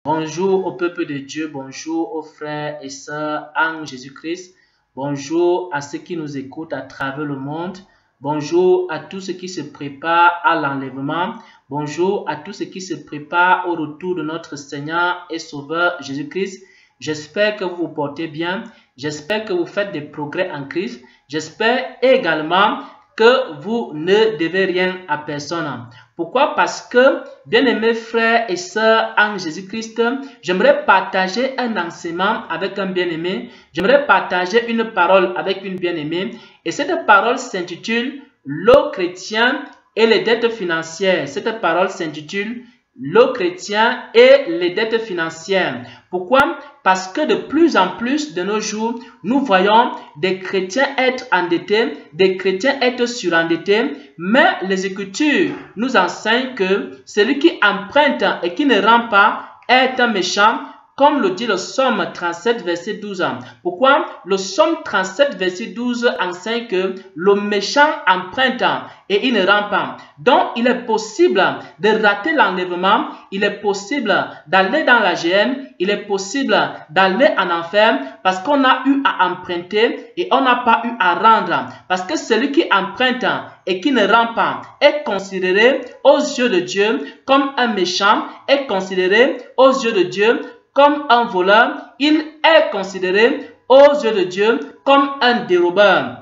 Bonjour au peuple de Dieu, bonjour aux frères et sœurs en Jésus-Christ, bonjour à ceux qui nous écoutent à travers le monde, bonjour à tous ceux qui se préparent à l'enlèvement, bonjour à tous ceux qui se préparent au retour de notre Seigneur et Sauveur Jésus-Christ. J'espère que vous vous portez bien, j'espère que vous faites des progrès en Christ, j'espère également que vous ne devez rien à personne. Pourquoi? Parce que, bien-aimés frères et sœurs en Jésus-Christ, j'aimerais partager un enseignement avec un bien-aimé, j'aimerais partager une parole avec une bien-aimée, et cette parole s'intitule « Le chrétien et les dettes financières ». Cette parole s'intitule « Le chrétien et les dettes financières ». Pourquoi? Parce que de plus en plus de nos jours, nous voyons des chrétiens être endettés, des chrétiens être surendettés, mais les Écritures nous enseignent que celui qui emprunte et qui ne rend pas est un méchant, comme le dit le Psaume 37, verset 12. Pourquoi? Le Psaume 37, verset 12 enseigne que le méchant emprunte et il ne rend pas. Donc, il est possible de rater l'enlèvement, il est possible d'aller dans la géhenne, il est possible d'aller en enfer parce qu'on a eu à emprunter et on n'a pas eu à rendre. Parce que celui qui emprunte et qui ne rend pas est considéré aux yeux de Dieu comme un méchant, est considéré aux yeux de Dieu comme un voleur, il est considéré aux yeux de Dieu comme un dérobeur.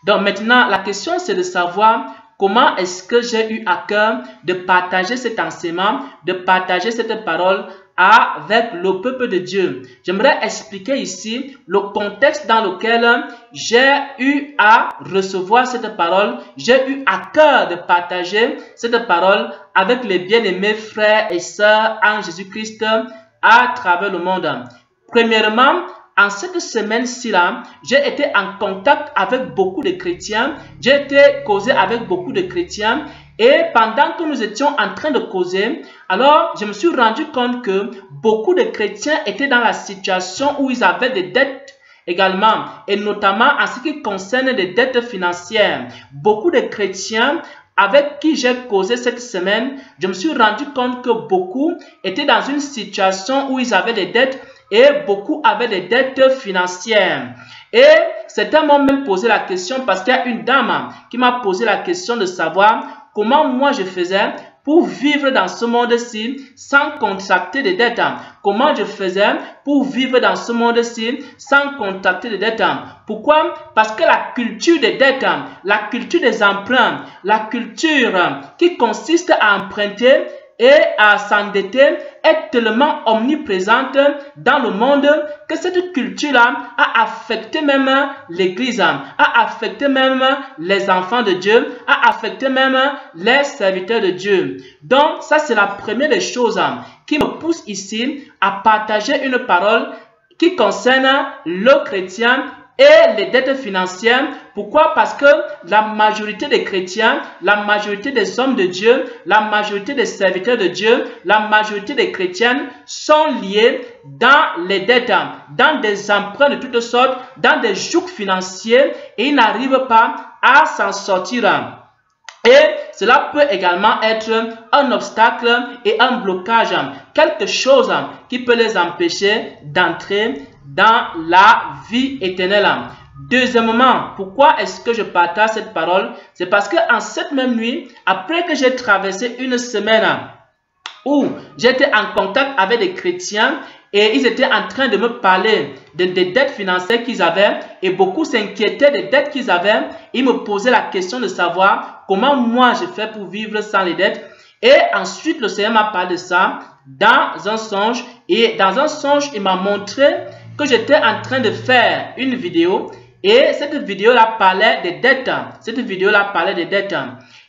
Donc maintenant, la question c'est de savoir comment est-ce que j'ai eu à cœur de partager cet enseignement, de partager cette parole avec le peuple de Dieu. J'aimerais expliquer ici le contexte dans lequel j'ai eu à recevoir cette parole, j'ai eu à cœur de partager cette parole avec les bien-aimés frères et sœurs en Jésus-Christ à travers le monde. Premièrement, en cette semaine-ci-là, j'ai été en contact avec beaucoup de chrétiens, j'ai été causé avec beaucoup de chrétiens et pendant que nous étions en train de causer, alors je me suis rendu compte que beaucoup de chrétiens étaient dans la situation où ils avaient des dettes également et notamment en ce qui concerne des dettes financières. Beaucoup de chrétiens avec qui j'ai causé cette semaine, je me suis rendu compte que beaucoup étaient dans une situation où ils avaient des dettes et beaucoup avaient des dettes financières. Et certains m'ont même posé la question parce qu'il y a une dame qui m'a posé la question de savoir comment moi je faisais pour vivre dans ce monde-ci sans contracter des dettes. Comment je faisais pour vivre dans ce monde-ci sans contracter des dettes. Pourquoi? Parce que la culture des dettes, la culture des emprunts, la culture qui consiste à emprunter et à s'endetter est tellement omniprésente dans le monde que cette culture-là a affecté même l'Église, a affecté même les enfants de Dieu, a affecté même les serviteurs de Dieu. Donc, ça c'est la première des choses qui me pousse ici à partager une parole qui concerne le chrétien et les dettes financières. Pourquoi? Parce que la majorité des chrétiens, la majorité des hommes de Dieu, la majorité des serviteurs de Dieu, la majorité des chrétiennes sont liés dans les dettes, dans des emprunts de toutes sortes, dans des jougs financiers et ils n'arrivent pas à s'en sortir. Et cela peut également être un obstacle et un blocage, quelque chose qui peut les empêcher d'entrer dans la vie éternelle. Deuxièmement, pourquoi est-ce que je partage cette parole? C'est parce qu'en cette même nuit, après que j'ai traversé une semaine où j'étais en contact avec des chrétiens et ils étaient en train de me parler des dettes financières qu'ils avaient et beaucoup s'inquiétaient des dettes qu'ils avaient. Ils me posaient la question de savoir comment moi je fais pour vivre sans les dettes. Et ensuite, le Seigneur m'a parlé de ça dans un songe. Et dans un songe, il m'a montré que j'étais en train de faire une vidéo. Et cette vidéo-là parlait des dettes. Cette vidéo-là parlait des dettes.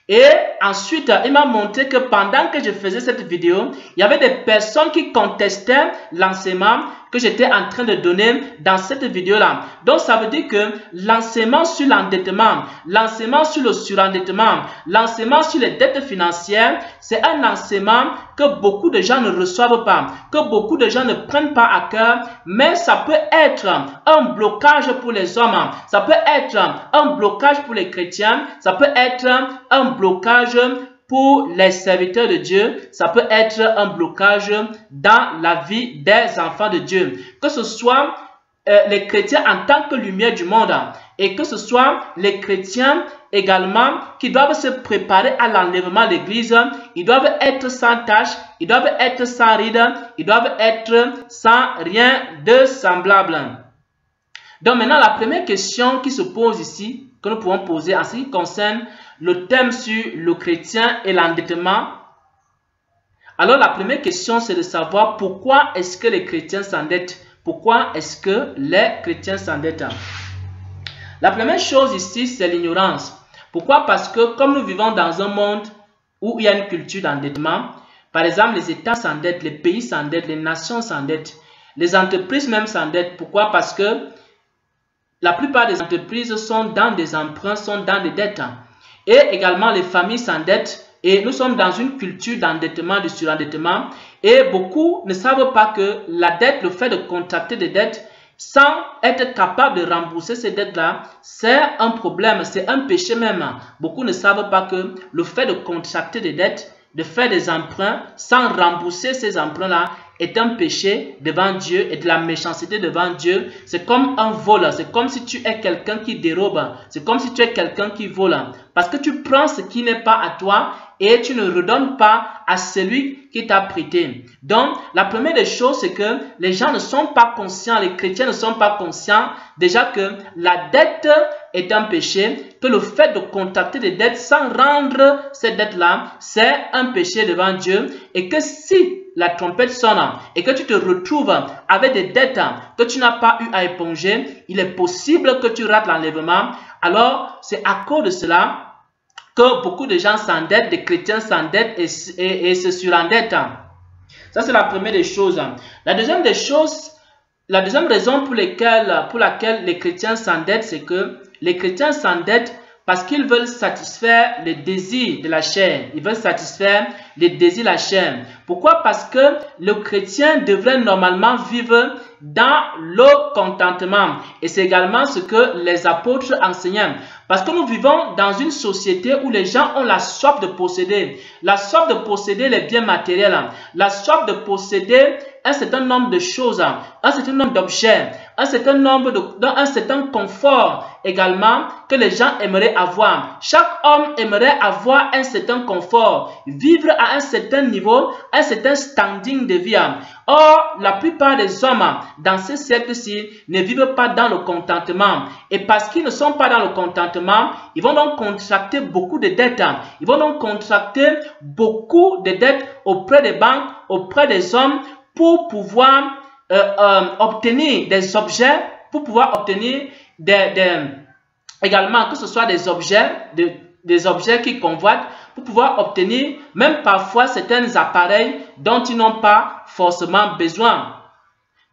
Et ensuite, il m'a montré que pendant que je faisais cette vidéo, il y avait des personnes qui contestaient l'enseignement que j'étais en train de donner dans cette vidéo-là. Donc, ça veut dire que l'enseignement sur l'endettement, l'enseignement sur le surendettement, l'enseignement sur les dettes financières, c'est un enseignement que beaucoup de gens ne reçoivent pas, que beaucoup de gens ne prennent pas à cœur, mais ça peut être un blocage pour les hommes, ça peut être un blocage pour les chrétiens, ça peut être un blocage pour les serviteurs de Dieu, ça peut être un blocage dans la vie des enfants de Dieu. Que ce soit les chrétiens en tant que lumière du monde et que ce soit les chrétiens également qui doivent se préparer à l'enlèvement de l'Église, ils doivent être sans tache, ils doivent être sans ride, ils doivent être sans rien de semblable. Donc maintenant, la première question qui se pose ici, que nous pouvons poser en ce qui concerne le thème sur le chrétien et l'endettement. Alors la première question, c'est de savoir pourquoi est-ce que les chrétiens s'endettent? Pourquoi est-ce que les chrétiens s'endettent? La première chose ici, c'est l'ignorance. Pourquoi? Parce que comme nous vivons dans un monde où il y a une culture d'endettement, par exemple, les États s'endettent, les pays s'endettent, les nations s'endettent, les entreprises même s'endettent. Pourquoi? Parce que la plupart des entreprises sont dans des emprunts, sont dans des dettes. Et également, les familles s'endettent. Et nous sommes dans une culture d'endettement, de surendettement. Et beaucoup ne savent pas que la dette, le fait de contracter des dettes, sans être capable de rembourser ces dettes-là, c'est un problème, c'est un péché même. Beaucoup ne savent pas que le fait de contracter des dettes, de faire des emprunts, sans rembourser ces emprunts-là, est un péché devant Dieu et de la méchanceté devant Dieu. C'est comme un vol, c'est comme si tu es quelqu'un qui dérobe, c'est comme si tu es quelqu'un qui vole. Parce que tu prends ce qui n'est pas à toi et tu ne redonnes pas à celui qui t'a prêté. Donc, la première des choses, c'est que les gens ne sont pas conscients, les chrétiens ne sont pas conscients déjà que la dette est un péché, que le fait de contracter des dettes sans rendre ces dettes-là, c'est un péché devant Dieu et que si la trompette sonne et que tu te retrouves avec des dettes que tu n'as pas eu à éponger, il est possible que tu rates l'enlèvement. Alors, c'est à cause de cela que beaucoup de gens s'endettent, des chrétiens s'endettent et se surendettent. Ça, c'est la première des choses. La deuxième des choses, la deuxième raison pour laquelle les chrétiens s'endettent, c'est que les chrétiens s'endettent parce qu'ils veulent satisfaire les désirs de la chair. Ils veulent satisfaire les désirs de la chair. Pourquoi? Parce que le chrétien devrait normalement vivre dans le contentement. Et c'est également ce que les apôtres enseignaient. Parce que nous vivons dans une société où les gens ont la soif de posséder. La soif de posséder les biens matériels. La soif de posséder un certain nombre de choses, un certain nombre d'objets, un certain confort également que les gens aimeraient avoir. Chaque homme aimerait avoir un certain confort, vivre à un certain niveau, un certain standing de vie. Or, la plupart des hommes dans ce siècle-ci ne vivent pas dans le contentement. Et parce qu'ils ne sont pas dans le contentement, ils vont donc contracter beaucoup de dettes. Ils vont donc contracter beaucoup de dettes auprès des banques, auprès des hommes, pour pouvoir obtenir des objets, pour pouvoir obtenir également que ce soit des objets qu'ils convoitent, pour pouvoir obtenir même parfois certains appareils dont ils n'ont pas forcément besoin.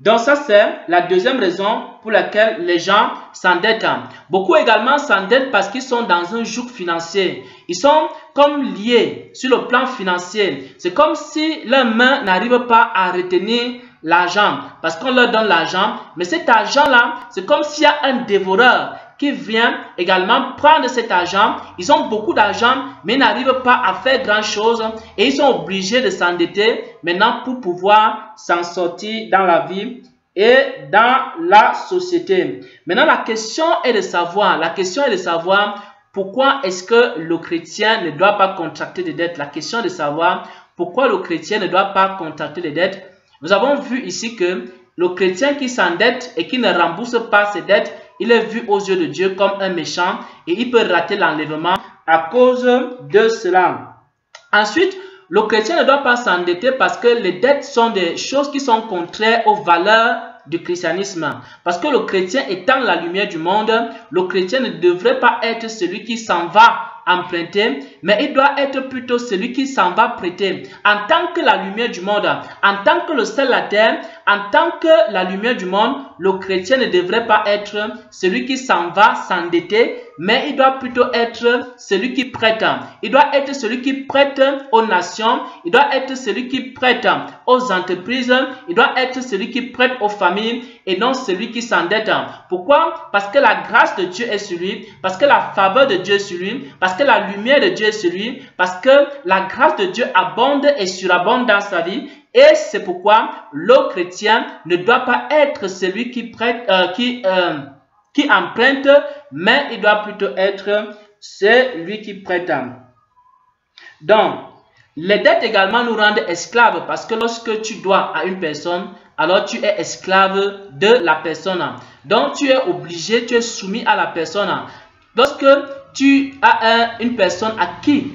Donc ça, c'est la deuxième raison pour laquelle les gens s'endettent. Beaucoup également s'endettent parce qu'ils sont dans un joug financier. Ils sont comme liés sur le plan financier. C'est comme si leurs mains n'arrivent pas à retenir l'argent parce qu'on leur donne l'argent. Mais cet argent-là, c'est comme s'il y a un dévoreur qui vient également prendre cet argent. Ils ont beaucoup d'argent, mais ils n'arrivent pas à faire grand-chose et ils sont obligés de s'endetter maintenant pour pouvoir s'en sortir dans la vie et dans la société. Maintenant, la question est de savoir pourquoi est-ce que le chrétien ne doit pas contracter des dettes. La question est de savoir pourquoi le chrétien ne doit pas contracter des dettes. Nous avons vu ici que le chrétien qui s'endette et qui ne rembourse pas ses dettes, il est vu aux yeux de Dieu comme un méchant et il peut rater l'enlèvement à cause de cela. Ensuite, le chrétien ne doit pas s'endetter parce que les dettes sont des choses qui sont contraires aux valeurs du christianisme. Parce que le chrétien étant la lumière du monde, le chrétien ne devrait pas être celui qui s'en va emprunter, mais il doit être plutôt celui qui s'en va prêter. En tant que la lumière du monde, en tant que le sel de la terre, en tant que la lumière du monde, le chrétien ne devrait pas être celui qui s'en va s'endetter mais il doit plutôt être celui qui prête. Il doit être celui qui prête aux nations, il doit être celui qui prête aux entreprises, il doit être celui qui prête aux familles et non celui qui s'endette. Pourquoi? Parce que la grâce de Dieu est sur lui, parce que la faveur de Dieu est sur lui, parce que la lumière de Dieu est sur lui, parce que la grâce de Dieu abonde et surabonde dans sa vie. Et c'est pourquoi le chrétien ne doit pas être celui qui prête, qui emprunte, mais il doit plutôt être celui qui prête. Donc, les dettes également nous rendent esclaves parce que lorsque tu dois à une personne, alors tu es esclave de la personne. Donc, tu es obligé, tu es soumis à la personne. Lorsque tu as une personne à qui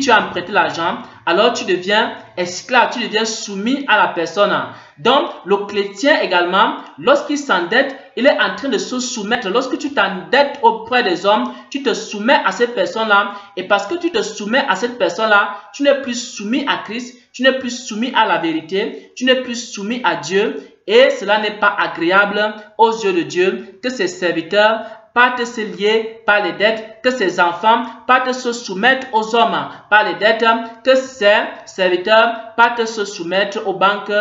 tu as emprunté l'argent, alors tu deviens esclave, tu deviens soumis à la personne. Donc, le chrétien également, lorsqu'il s'endette, il est en train de se soumettre. Lorsque tu t'endettes auprès des hommes, tu te soumets à cette personne-là. Et parce que tu te soumets à cette personne-là, tu n'es plus soumis à Christ, tu n'es plus soumis à la vérité, tu n'es plus soumis à Dieu. Et cela n'est pas agréable aux yeux de Dieu que ses serviteurs partent se lier par les dettes, que ses enfants partent se soumettre aux hommes par les dettes, que ses serviteurs partent se soumettre aux banques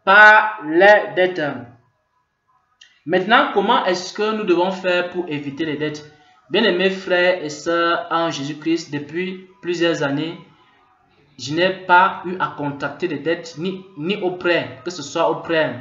par les dettes. Maintenant, comment est-ce que nous devons faire pour éviter les dettes? Bien-aimés frères et sœurs en Jésus-Christ, depuis plusieurs années, je n'ai pas eu à contracter des dettes ni auprès, que ce soit auprès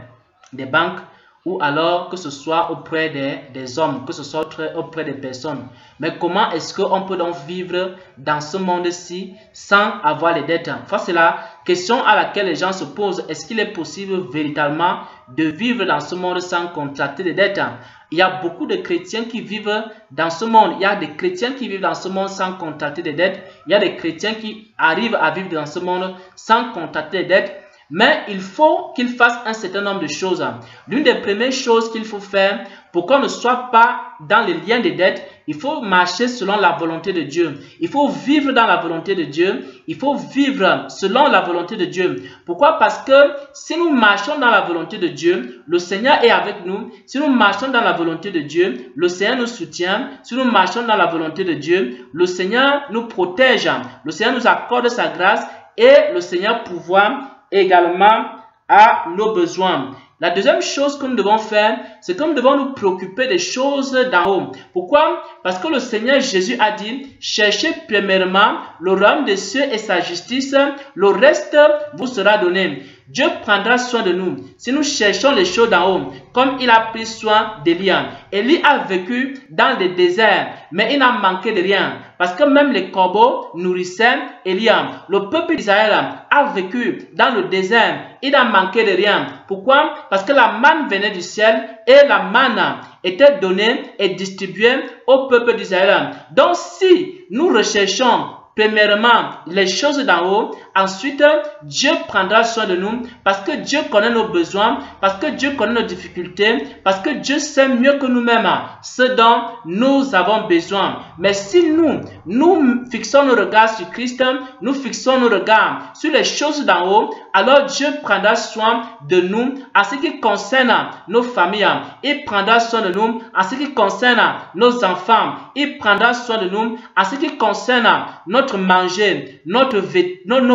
des banques, ou alors que ce soit auprès des hommes, que ce soit auprès des personnes. Mais comment est-ce qu'on peut donc vivre dans ce monde-ci sans avoir les dettes? Enfin, c'est la question à laquelle les gens se posent. Est-ce qu'il est possible véritablement de vivre dans ce monde sans contracter des dettes? Il y a beaucoup de chrétiens qui vivent dans ce monde. Il y a des chrétiens qui vivent dans ce monde sans contracter des dettes. Il y a des chrétiens qui arrivent à vivre dans ce monde sans contracter des dettes. Mais il faut qu'il fasse un certain nombre de choses. L'une des premières choses qu'il faut faire pour qu'on ne soit pas dans les liens des dettes, il faut marcher selon la volonté de Dieu. Il faut vivre dans la volonté de Dieu. Il faut vivre selon la volonté de Dieu. Pourquoi? Parce que si nous marchons dans la volonté de Dieu, le Seigneur est avec nous. Si nous marchons dans la volonté de Dieu, le Seigneur nous soutient. Si nous marchons dans la volonté de Dieu, le Seigneur nous protège. Le Seigneur nous accorde sa grâce et le Seigneur pourvoit également à nos besoins. La deuxième chose que nous devons faire, c'est que nous devons nous préoccuper des choses d'en haut. Pourquoi? Parce que le Seigneur Jésus a dit, cherchez premièrement le royaume des cieux et sa justice, le reste vous sera donné. Dieu prendra soin de nous si nous cherchons les choses d'en haut, comme il a pris soin d'Élie. Élie a vécu dans le désert, mais il n'a manqué de rien, parce que même les corbeaux nourrissaient Élie. Le peuple d'Israël a vécu dans le désert, il n'a manqué de rien. Pourquoi? Parce que la manne venait du ciel et la manne était donnée et distribuée au peuple d'Israël. Donc si nous recherchons premièrement les choses d'en haut, ensuite Dieu prendra soin de nous parce que Dieu connaît nos besoins, parce que Dieu connaît nos difficultés, parce que Dieu sait mieux que nous-mêmes ce dont nous avons besoin. Mais si nous fixons nos regards sur Christ, nous fixons nos regards sur les choses d'en haut, alors Dieu prendra soin de nous en ce qui concerne nos familles. Il prendra soin de nous en ce qui concerne nos enfants. Il prendra soin de nous en ce qui concerne notre manger, nos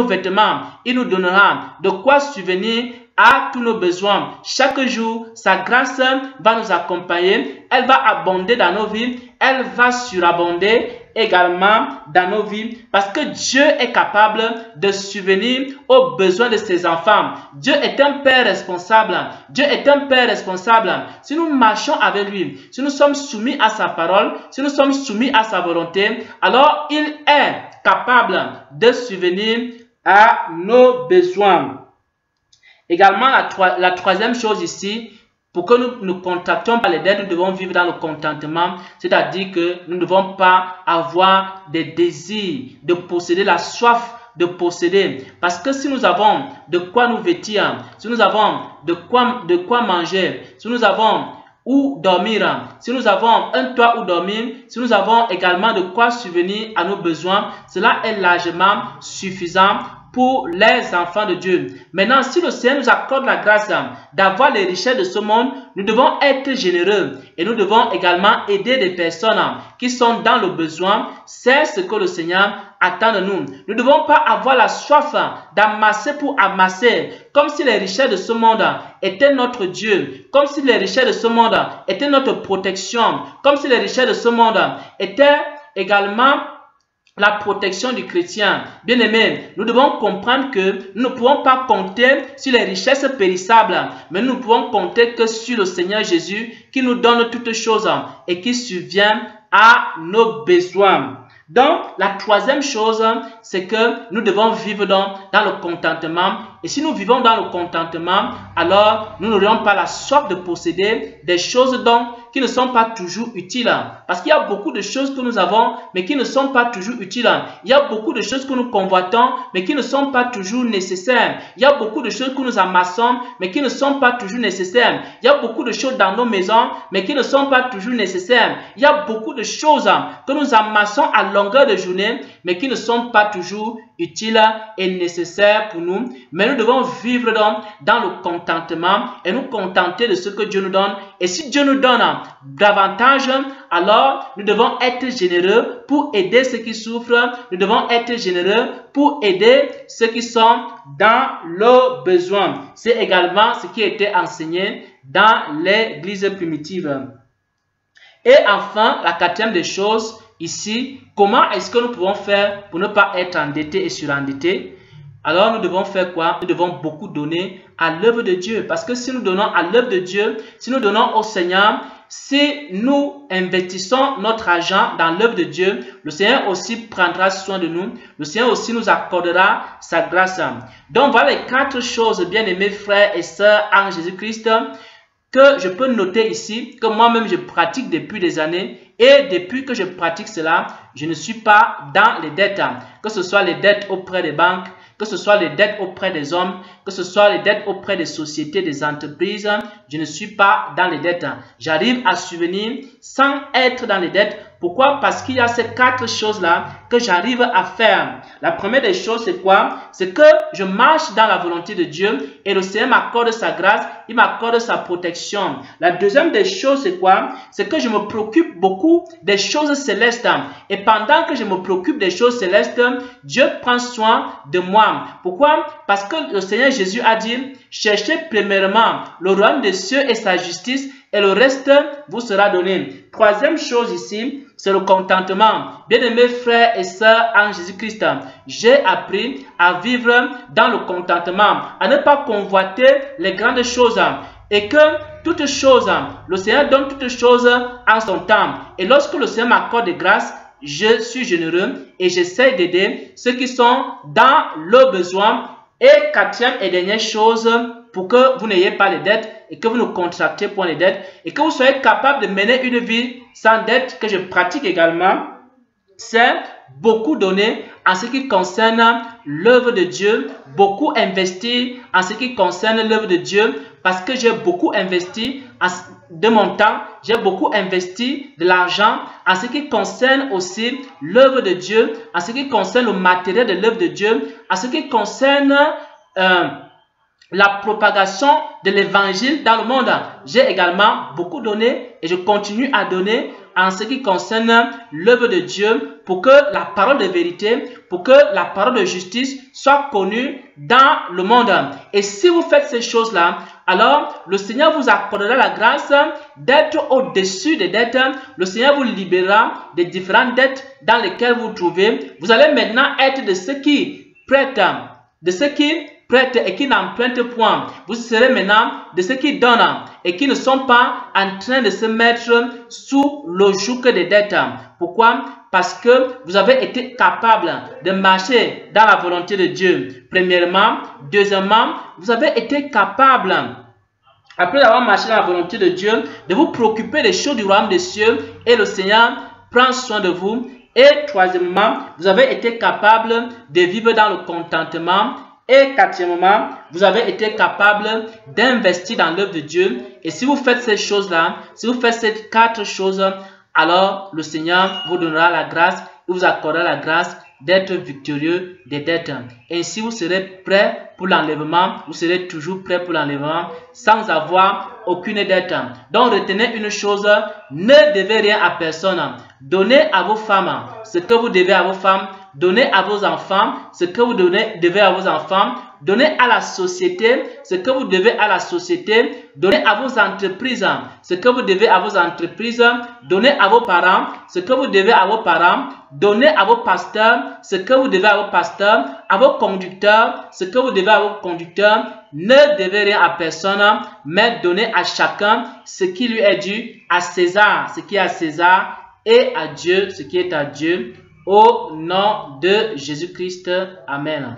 vêtements. Il nous donnera de quoi subvenir à tous nos besoins. Chaque jour, sa grâce va nous accompagner. Elle va abonder dans nos vies. Elle va surabonder également dans nos vies parce que Dieu est capable de subvenir aux besoins de ses enfants. Dieu est un Père responsable. Dieu est un Père responsable. Si nous marchons avec lui, si nous sommes soumis à sa parole, si nous sommes soumis à sa volonté, alors il est capable de subvenir à nos besoins. Également, la troisième chose ici, pour que nous ne contractions pas les dettes, nous devons vivre dans le contentement, c'est-à-dire que nous ne devons pas avoir des désirs de posséder, la soif de posséder. Parce que si nous avons de quoi nous vêtir, si nous avons de quoi manger, si nous avons où dormir, si nous avons un toit où dormir, si nous avons également de quoi subvenir à nos besoins, cela est largement suffisant pour les enfants de Dieu. Maintenant, si le Seigneur nous accorde la grâce d'avoir les richesses de ce monde, nous devons être généreux et nous devons également aider des personnes qui sont dans le besoin. C'est ce que le Seigneur attend de nous. Nous ne devons pas avoir la soif d'amasser pour amasser, comme si les richesses de ce monde étaient notre Dieu, comme si les richesses de ce monde étaient notre protection, comme si les richesses de ce monde étaient également la protection du chrétien. Bien-aimés, nous devons comprendre que nous ne pouvons pas compter sur les richesses périssables, mais nous ne pouvons compter que sur le Seigneur Jésus qui nous donne toutes choses et qui subvient à nos besoins. Donc, la troisième chose, c'est que nous devons vivre dans le contentement. Et si nous vivons dans le contentement, alors nous n'aurons pas la soif de posséder des choses qui ne sont pas toujours utiles. Parce qu'il y a beaucoup de choses que nous avons, mais qui ne sont pas toujours utiles. Il y a beaucoup de choses que nous convoitons, mais qui ne sont pas toujours nécessaires. Il y a beaucoup de choses que nous amassons, mais qui ne sont pas toujours nécessaires. Il y a beaucoup de choses dans nos maisons, mais qui ne sont pas toujours nécessaires. Il y a beaucoup de choses que nous amassons à longueur de journée, mais qui ne sont pas toujours utiles et nécessaires pour nous. Mais nous devons vivre dans le contentement et nous contenter de ce que Dieu nous donne. Et si Dieu nous donne davantage, alors nous devons être généreux pour aider ceux qui souffrent. Nous devons être généreux pour aider ceux qui sont dans le besoin. C'est également ce qui a été enseigné dans l'église primitive. Et enfin, la quatrième des choses ici, comment est-ce que nous pouvons faire pour ne pas être endettés et surendettés? Alors nous devons faire quoi? Nous devons beaucoup donner à l'œuvre de Dieu. Parce que si nous donnons à l'œuvre de Dieu, si nous donnons au Seigneur, si nous investissons notre argent dans l'œuvre de Dieu, le Seigneur aussi prendra soin de nous. Le Seigneur aussi nous accordera sa grâce. Donc voilà les 4 choses, bien-aimés frères et sœurs en Jésus-Christ, que je peux noter ici, que moi-même je pratique depuis des années. Et depuis que je pratique cela, je ne suis pas dans les dettes. Que ce soit les dettes auprès des banques, que ce soit les dettes auprès des hommes, que ce soit les dettes auprès des sociétés, des entreprises, je ne suis pas dans les dettes. J'arrive à subvenir sans être dans les dettes. Pourquoi? Parce qu'il y a ces 4 choses-là que j'arrive à faire. La première des choses, c'est quoi? C'est que je marche dans la volonté de Dieu et le Seigneur m'accorde sa grâce, il m'accorde sa protection. La deuxième des choses, c'est quoi? C'est que je me préoccupe beaucoup des choses célestes. Et pendant que je me préoccupe des choses célestes, Dieu prend soin de moi. Pourquoi? Parce que le Seigneur Jésus a dit, cherchez premièrement le royaume des cieux et sa justice, et le reste vous sera donné. Troisième chose ici, c'est le contentement. Bien-aimés frères et sœurs en Jésus-Christ, j'ai appris à vivre dans le contentement, à ne pas convoiter les grandes choses. Et que toutes choses, le Seigneur donne toutes choses en son temps. Et lorsque le Seigneur m'accorde des grâces, je suis généreux et j'essaie d'aider ceux qui sont dans le besoin. Et quatrième et dernière chose, pour que vous n'ayez pas les dettes et que vous ne contractez point les dettes et que vous soyez capable de mener une vie sans dette, que je pratique également, c'est beaucoup donner en ce qui concerne l'œuvre de Dieu, beaucoup investir en ce qui concerne l'œuvre de Dieu, parce que j'ai beaucoup investi de mon temps, j'ai beaucoup investi de l'argent en ce qui concerne aussi l'œuvre de Dieu, en ce qui concerne le matériel de l'œuvre de Dieu, en ce qui concerne la propagation de l'évangile dans le monde. J'ai également beaucoup donné et je continue à donner en ce qui concerne l'œuvre de Dieu pour que la parole de vérité, pour que la parole de justice soit connue dans le monde. Et si vous faites ces choses-là, alors le Seigneur vous accordera la grâce d'être au-dessus des dettes. Le Seigneur vous libérera des différentes dettes dans lesquelles vous vous trouvez. Vous allez maintenant être de ceux qui prêtent, de ceux qui prêtent et qui n'empruntent point. Vous serez maintenant de ceux qui donnent et qui ne sont pas en train de se mettre sous le joug des dettes. Pourquoi? Parce que vous avez été capable de marcher dans la volonté de Dieu. Premièrement. Deuxièmement, vous avez été capable, après avoir marché dans la volonté de Dieu, de vous préoccuper des choses du royaume des cieux et le Seigneur prend soin de vous. Et troisièmement, vous avez été capable de vivre dans le contentement. Et quatrièmement, vous avez été capable d'investir dans l'œuvre de Dieu. Et si vous faites ces choses-là, si vous faites ces 4 choses, alors le Seigneur vous donnera la grâce, il vous accordera la grâce d'être victorieux des dettes. Ainsi, vous serez prêt pour l'enlèvement, vous serez toujours prêt pour l'enlèvement sans avoir aucune dette. Donc, retenez une chose, ne devez rien à personne. Donnez à vos femmes ce que vous devez à vos femmes. Donnez à vos enfants ce que vous devez à vos enfants. Donnez à la société ce que vous devez à la société. Donnez à vos entreprises ce que vous devez à vos entreprises. Donnez à vos parents ce que vous devez à vos parents. Donnez à vos pasteurs ce que vous devez à vos pasteurs. À vos conducteurs ce que vous devez à vos conducteurs. Ne devez rien à personne, mais donnez à chacun ce qui lui est dû, à César ce qui est à César et à Dieu ce qui est à Dieu. Au nom de Jésus-Christ. Amen.